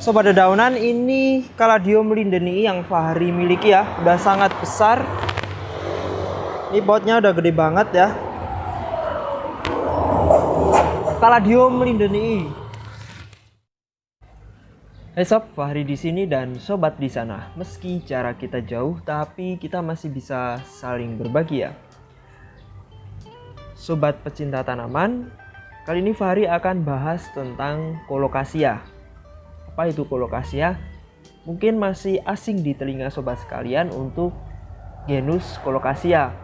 Sobat dedaunan, ini Caladium lindeni yang Fahri miliki ya, udah sangat besar. Ini potnya udah gede banget ya. Caladium lindeni. Hey sob, Fahri di sini dan sobat di sana. Meski jarak kita jauh, tapi kita masih bisa saling berbagi ya. Sobat pecinta tanaman, kali ini Fahri akan bahas tentang Colocasia. Apa itu Colocasia? Mungkin masih asing di telinga sobat sekalian untuk genus Colocasia.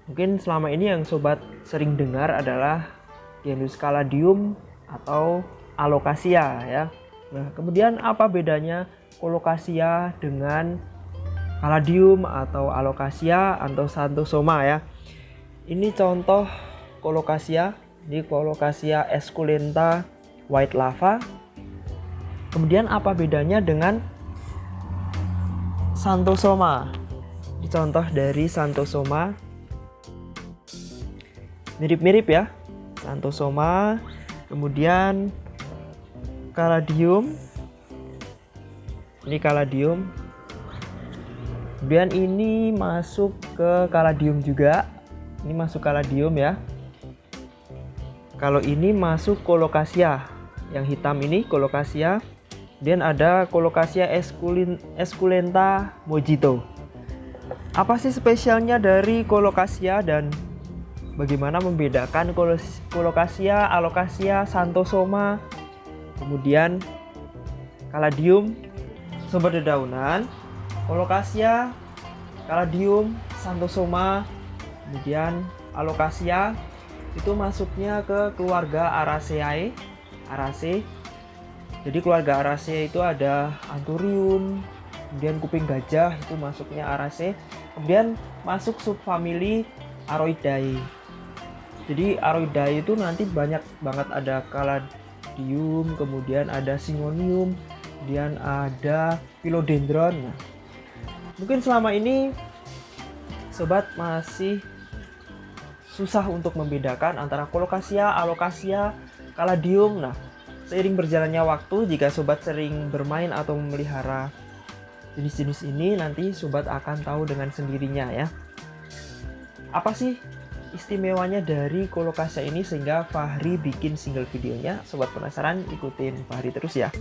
Mungkin selama ini yang sobat sering dengar adalah genus Caladium atau Alocasia ya. Nah, kemudian apa bedanya Colocasia dengan Caladium atau Alocasia atau Xanthosoma ya? Ini contoh Colocasia, di Colocasia esculenta white lava. Kemudian apa bedanya dengan Xanthosoma? Ini contoh dari Xanthosoma. Mirip-mirip ya, Xanthosoma. Kemudian Caladium. Ini Caladium. Kemudian ini masuk ke Caladium juga. Ini masuk Caladium ya. Kalau ini masuk Colocasia. Yang hitam ini Colocasia. Dan ada Colocasia esculenta mojito. Apa sih spesialnya dari Colocasia dan bagaimana membedakan Colocasia, Alocasia, Xanthosoma, kemudian Caladium? Sobat dedaunan, Colocasia, Caladium, Xanthosoma, kemudian Alocasia itu masuknya ke keluarga Araceae. Jadi keluarga Araceae itu ada Anthurium, kemudian kuping gajah itu masuknya Araceae, kemudian masuk subfamili Aroidae. Jadi Aroidae itu nanti banyak banget, ada Caladium, kemudian ada Syngonium, kemudian ada Philodendron. Nah, mungkin selama ini sobat masih susah untuk membedakan antara Colocasia, Alocasia, Caladium. Nah, seiring berjalannya waktu, jika sobat sering bermain atau memelihara jenis-jenis ini, nanti sobat akan tahu dengan sendirinya ya. Apa sih istimewanya dari Colocasia ini sehingga Fahri bikin single videonya? Sobat penasaran, ikutin Fahri terus ya.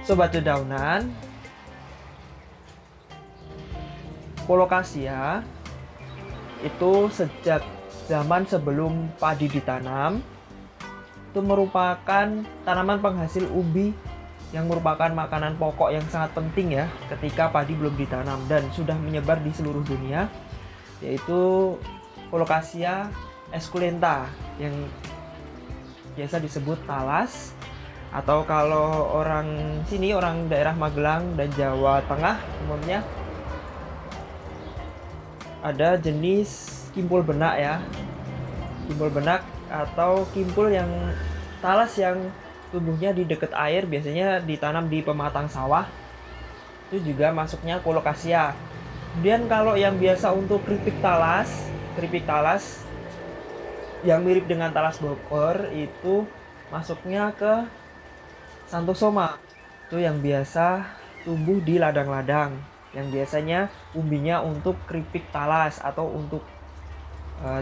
Sobat dedaunan, Colocasia itu sejak zaman sebelum padi ditanam itu merupakan tanaman penghasil umbi yang merupakan makanan pokok yang sangat penting ya ketika padi belum ditanam dan sudah menyebar di seluruh dunia, yaitu Colocasia esculenta yang biasa disebut talas, atau kalau orang sini, orang daerah Magelang dan Jawa Tengah umumnya ada jenis kimpul benak ya. Kimpul benak atau kimpul yang talas yang tumbuhnya di dekat air, biasanya ditanam di pematang sawah, itu juga masuknya Colocasia. Kemudian kalau yang biasa untuk keripik talas yang mirip dengan talas bokor itu masuknya ke Xanthosoma. Itu yang biasa tumbuh di ladang-ladang, yang biasanya umbinya untuk keripik talas atau untuk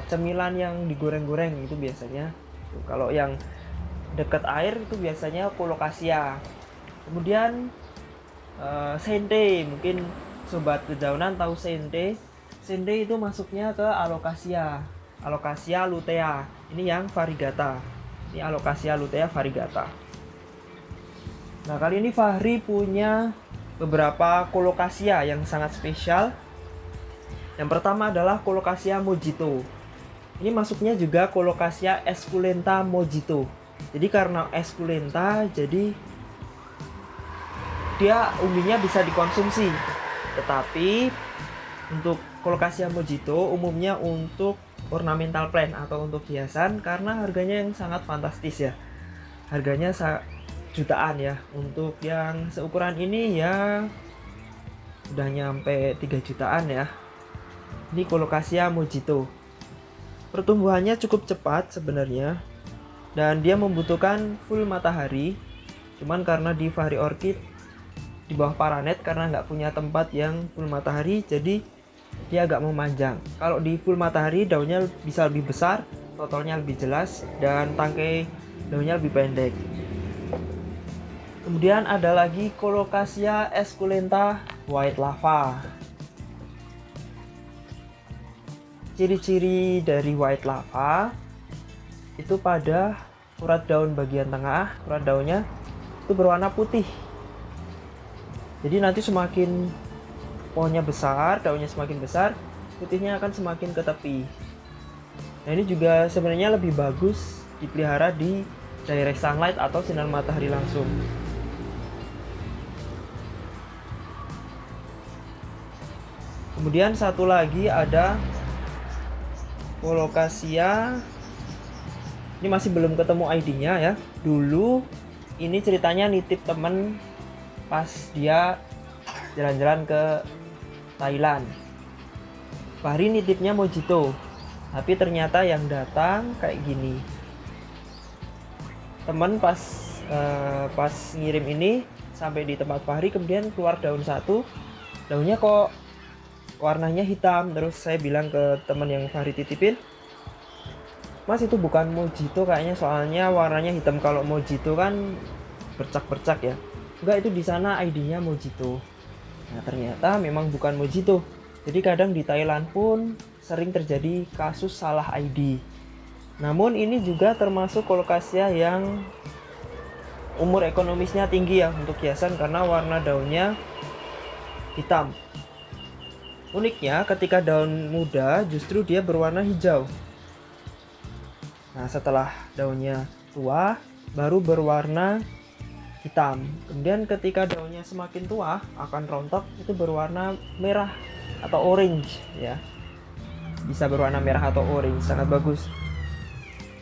cemilan yang digoreng-goreng itu biasanya. Kalau yang dekat air itu biasanya Colocasia. Kemudian sente, mungkin sobat dedaunan tahu sente. Sente itu masuknya ke Alocasia, Alocasia lutea. Ini yang variegata. Ini Alocasia lutea variegata. Nah, kali ini Fahri punya beberapa Colocasia yang sangat spesial. Yang pertama adalah Colocasia mojito. Ini masuknya juga Colocasia esculenta mojito. Jadi karena esculenta, jadi dia umbinya bisa dikonsumsi. Tetapi untuk Colocasia mojito umumnya untuk ornamental plant atau untuk hiasan karena harganya yang sangat fantastis ya. Harganya jutaan ya. Untuk yang seukuran ini ya udah nyampe 3 jutaan ya. Ini Colocasia mojito. Pertumbuhannya cukup cepat sebenarnya, dan dia membutuhkan full matahari. Cuman karena di Fahri Orchid di bawah paranet, karena nggak punya tempat yang full matahari, jadi dia agak memanjang. Kalau di full matahari daunnya bisa lebih besar, totalnya lebih jelas, dan tangkai daunnya lebih pendek. Kemudian ada lagi Colocasia esculenta white lava. Ciri-ciri dari white lava itu pada urat daun bagian tengah, urat daunnya itu berwarna putih. Jadi nanti semakin pohonnya besar, daunnya semakin besar, putihnya akan semakin ke tepi. Nah, ini juga sebenarnya lebih bagus dipelihara di direct sunlight atau sinar matahari langsung. Kemudian satu lagi ada Colocasia. Ini masih belum ketemu ID-nya ya. Dulu ini ceritanya nitip temen pas dia jalan-jalan ke Thailand. Fahri nitipnya mojito, tapi ternyata yang datang kayak gini. Temen pas ngirim ini sampai di tempat Fahri, kemudian keluar daun satu, daunnya kok warnanya hitam. Terus saya bilang ke teman yang Fahri titipin, Mas itu bukan mojito kayaknya, soalnya warnanya hitam. Kalau mojito kan bercak-bercak ya. Enggak, itu di sana ID-nya mojito. Nah, ternyata memang bukan mojito. Jadi kadang di Thailand pun sering terjadi kasus salah ID. Namun ini juga termasuk Colocasia yang umur ekonomisnya tinggi ya untuk hiasan, karena warna daunnya hitam. Uniknya ketika daun muda justru dia berwarna hijau. Nah, setelah daunnya tua baru berwarna hitam. Kemudian ketika daunnya semakin tua akan rontok, itu berwarna merah atau orange ya. Bisa berwarna merah atau orange, sangat bagus.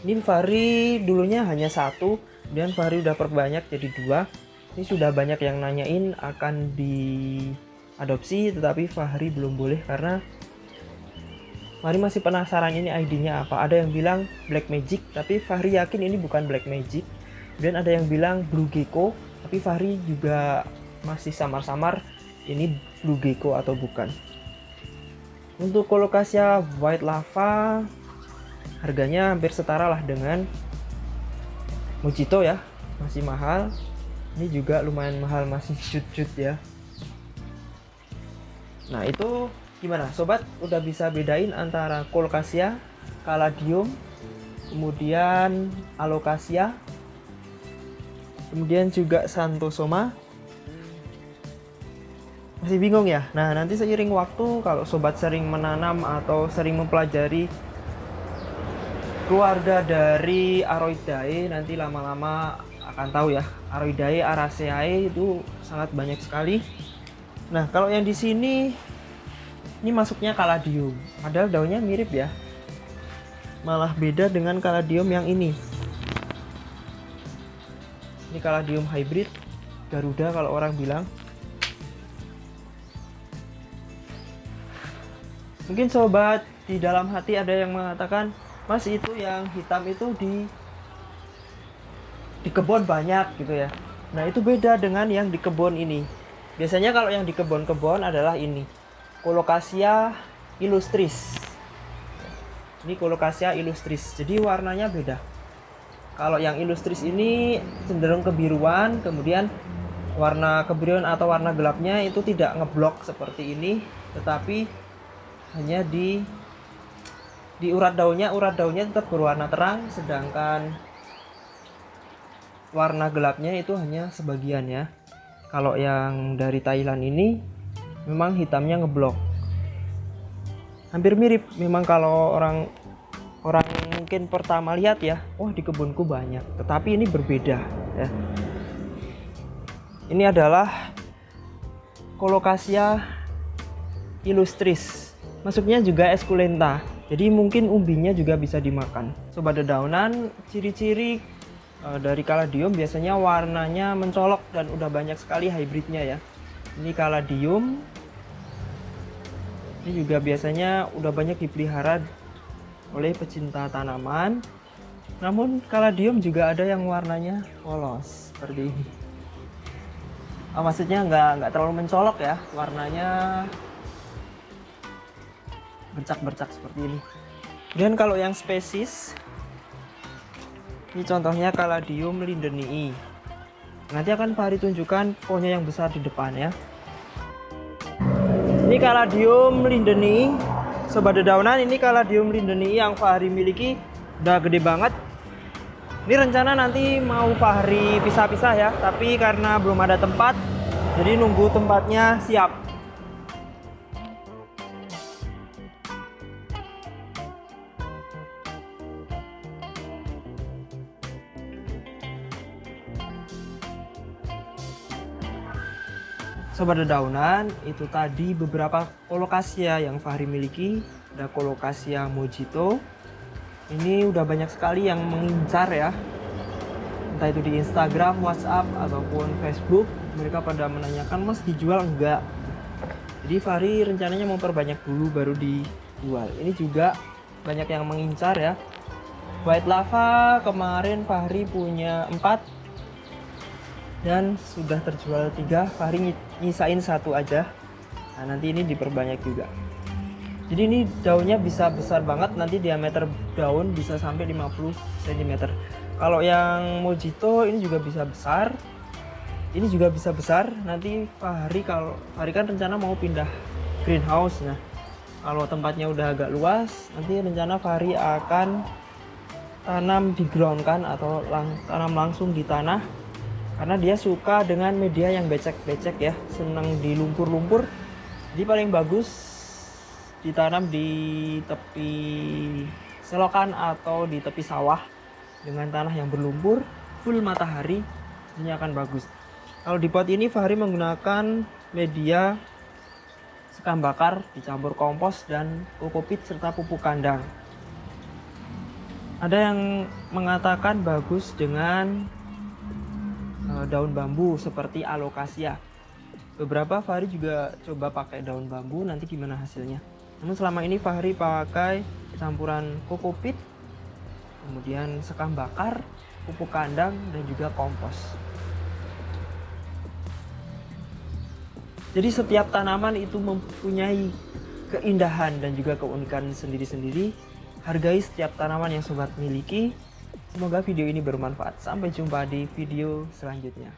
Ini Fahri dulunya hanya satu, kemudian Fahri udah perbanyak jadi 2. Ini sudah banyak yang nanyain akan diadopsi, tetapi Fahri belum boleh karena Fahri masih penasaran ini ID-nya apa. Ada yang bilang Black Magic, tapi Fahri yakin ini bukan Black Magic. Dan ada yang bilang Blue Gecko, tapi Fahri juga masih samar-samar ini Blue Gecko atau bukan. Untuk Colocasia white lava harganya hampir setara lah dengan mojito ya, masih mahal. Ini juga lumayan mahal, masih cut-cut ya. Nah, itu gimana sobat, udah bisa bedain antara Colocasia, Caladium, kemudian Alocasia, kemudian juga Xanthosoma? Masih bingung ya? Nah, nanti seiring waktu kalau sobat sering menanam atau sering mempelajari keluarga dari Aroidae, nanti lama-lama akan tahu ya. Aroidae, Araceae itu sangat banyak sekali. Nah, kalau yang di sini ini masuknya Caladium, padahal daunnya mirip ya. Malah beda dengan Caladium yang ini. Ini Caladium hybrid Garuda kalau orang bilang. Mungkin sobat di dalam hati ada yang mengatakan, Mas itu yang hitam itu di kebun banyak gitu ya. Nah, itu beda dengan yang di kebun ini. Biasanya kalau yang di kebun-kebun adalah ini Colocasia illustris. Ini Colocasia illustris, jadi warnanya beda. Kalau yang illustris ini cenderung kebiruan, kemudian warna kebiruan atau warna gelapnya itu tidak ngeblok seperti ini, tetapi hanya di urat daunnya tetap berwarna terang, sedangkan warna gelapnya itu hanya sebagian ya. Kalau yang dari Thailand ini memang hitamnya ngeblok. Hampir mirip memang kalau orang mungkin pertama lihat ya, wah di kebunku banyak, tetapi ini berbeda ya. Ini adalah Colocasia illustris. Masuknya juga esculenta. Jadi mungkin umbinya juga bisa dimakan. Sobat dedaunan, ciri-ciri dari Caladium biasanya warnanya mencolok dan udah banyak sekali hybridnya ya. Ini Caladium, Ini juga biasanya udah banyak dipelihara oleh pecinta tanaman. Namun kaladium juga ada yang warnanya polos seperti ini. Maksudnya nggak terlalu mencolok ya, warnanya bercak-bercak seperti ini. Dan kalau yang spesies, ini contohnya kaladium lindenii. Nanti akan Fahri tunjukkan pohonnya yang besar di depan ya. Ini kaladium lindenii, sobat dedaunan. Ini kaladium lindenii yang Fahri miliki udah gede banget. Ini rencana nanti mau Fahri pisah-pisah ya, tapi karena belum ada tempat, jadi nunggu tempatnya siap. Sobat dedaunan, itu tadi beberapa colocasia yang Fahri miliki. Ada colocasia mojito. Ini udah banyak sekali yang mengincar ya, entah itu di Instagram, WhatsApp, ataupun Facebook. Mereka pada menanyakan, mas dijual enggak? Jadi Fahri rencananya mau perbanyak dulu baru dijual. Ini juga banyak yang mengincar ya. White lava kemarin Fahri punya 4 dan sudah terjual 3. Fahri nyisain 1 aja. Nah, nanti ini diperbanyak juga. Jadi ini daunnya bisa besar banget, nanti diameter daun bisa sampai 50 cm. Kalau yang mojito ini juga bisa besar. Ini juga bisa besar. Nanti Fahri kan rencana mau pindah greenhouse. Nah, kalau tempatnya udah agak luas, nanti rencana Fahri akan tanam di ground kan, atau tanam langsung di tanah. Karena dia suka dengan media yang becek-becek ya, senang di lumpur-lumpur. Jadi paling bagus ditanam di tepi selokan atau di tepi sawah dengan tanah yang berlumpur, full matahari, ini akan bagus. Kalau di pot ini Fahri menggunakan media sekam bakar dicampur kompos dan kokopit serta pupuk kandang. Ada yang mengatakan bagus dengan daun bambu seperti alocasia. Beberapa Fahri juga coba pakai daun bambu, nanti gimana hasilnya. Namun selama ini Fahri pakai campuran kokopit, kemudian sekam bakar, pupuk kandang, dan juga kompos. Jadi setiap tanaman itu mempunyai keindahan dan juga keunikan sendiri-sendiri. Hargai setiap tanaman yang sobat miliki. Semoga video ini bermanfaat. Sampai jumpa di video selanjutnya.